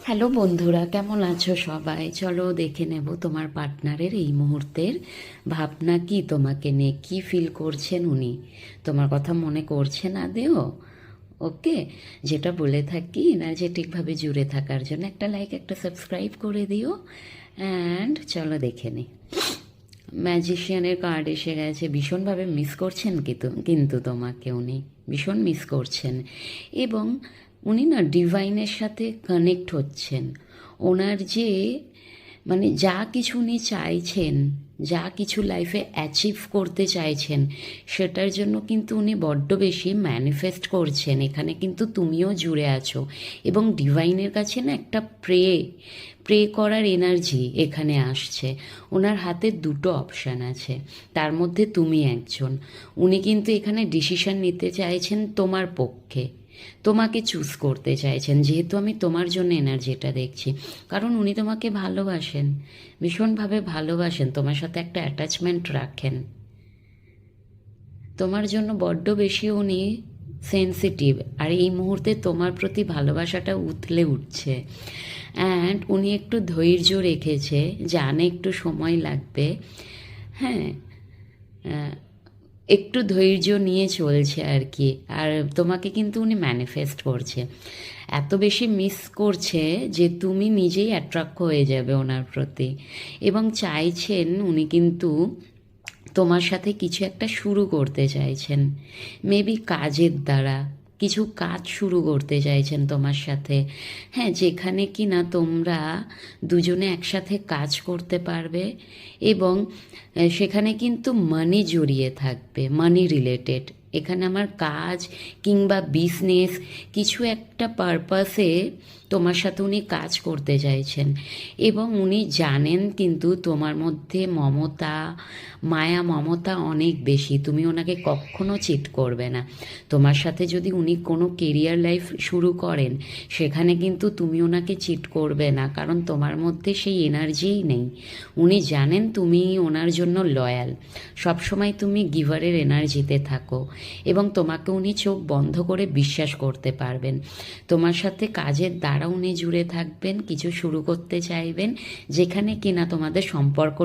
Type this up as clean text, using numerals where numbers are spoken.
Hello বন্ধুরা, কেমন আছো সবাই? চলো দেখে নেব তোমার পার্টনারের এই মুহূর্তের ভাবনা কি, তোমাকে নিয়ে কি ফিল করছেন উনি। তোমার কথা মনে করছেন আদেও? ওকে, যেটা বলে থাকি এনার্জেটিকভাবে জুড়ে থাকার জন্য একটা লাইক, একটা সাবস্ক্রাইব করে দিও। অ্যান্ড চলো দেখে নিই। ম্যাজিশিয়ানের কার্ড এসে গেছে। ভীষণভাবে মিস করছেন কিন্তু তোমাকে উনি ভীষণ মিস করছেন। এবং উনি না ডিভাইনের সাথে কানেক্ট হচ্ছেন। ওনার যে মানে যা কিছু উনি চাইছেন, যা কিছু লাইফে অ্যাচিভ করতে চাইছেন, সেটার জন্য কিন্তু উনি বড্ড বেশি ম্যানিফেস্ট করছেন। এখানে কিন্তু তুমিও জুড়ে আছো। এবং ডিভাইনের কাছে না একটা প্রে করার এনার্জি এখানে আসছে। ওনার হাতে দুটো অপশান আছে, তার মধ্যে তুমি একজন। উনি কিন্তু এখানে ডিসিশন নিতে চাইছেন তোমার পক্ষে, তোমাকে চুজ করতে চাইছেন, যেহেতু আমি তোমার জন্য এনার্জিটা দেখছি। কারণ উনি তোমাকে ভালোবাসেন, ভীষণভাবে ভালোবাসেন, তোমার সাথে একটা অ্যাটাচমেন্ট রাখেন। তোমার জন্য বড্ড বেশি উনি সেন্সিটিভ। আর এই মুহূর্তে তোমার প্রতি ভালোবাসাটা উথলে উঠছে। অ্যান্ড উনি একটু ধৈর্য রেখেছে, জানে একটু সময় লাগবে। হ্যাঁ, একটু ধৈর্য নিয়ে চলছে আর কি। আর তোমাকে কিন্তু উনি ম্যানিফেস্ট করছে, এত বেশি মিস করছে যে তুমি নিজেই অ্যাট্রাক্ট হয়ে যাবে ওনার প্রতি। এবং চাইছেন উনি কিন্তু তোমার সাথে কিছু একটা শুরু করতে চাইছেন, মেবি কাজের দ্বারা কিছু কাজ শুরু করতে চাইছেন তোমার সাথে। হ্যাঁ, যেখানে কি না তোমরা দুজনে একসাথে কাজ করতে পারবে। এবং সেখানে কিন্তু মানি জড়িয়ে থাকবে, মানি রিলেটেড। এখানে আমার কাজ কিংবা বিজনেস কিছু একটা পারপাসে তোমার সাথে উনি কাজ করতে চাইছেন। এবং উনি জানেন কিন্তু তোমার মধ্যে মমতা, মায়া মমতা অনেক বেশি। তুমি ওনাকে কখনো চিট করবে না। তোমার সাথে যদি উনি কোনো কেরিয়ার লাইফ শুরু করেন, সেখানে কিন্তু তুমি ওনাকে চিট করবে না, কারণ তোমার মধ্যে সেই এনার্জিই নেই। উনি জানেন তুমি ওনার জন্য লয়াল, সবসময় তুমি গিভারের এনার্জিতে থাকো। এবং তোমাকে উনি চোখ বন্ধ করে বিশ্বাস করতে পারবেন। তোমার সাথে কাজের দ্বারা উনি জুড়ে থাকবেন, কিছু শুরু করতে চাইবেন, যেখানে কিনা তোমাদের সম্পর্ক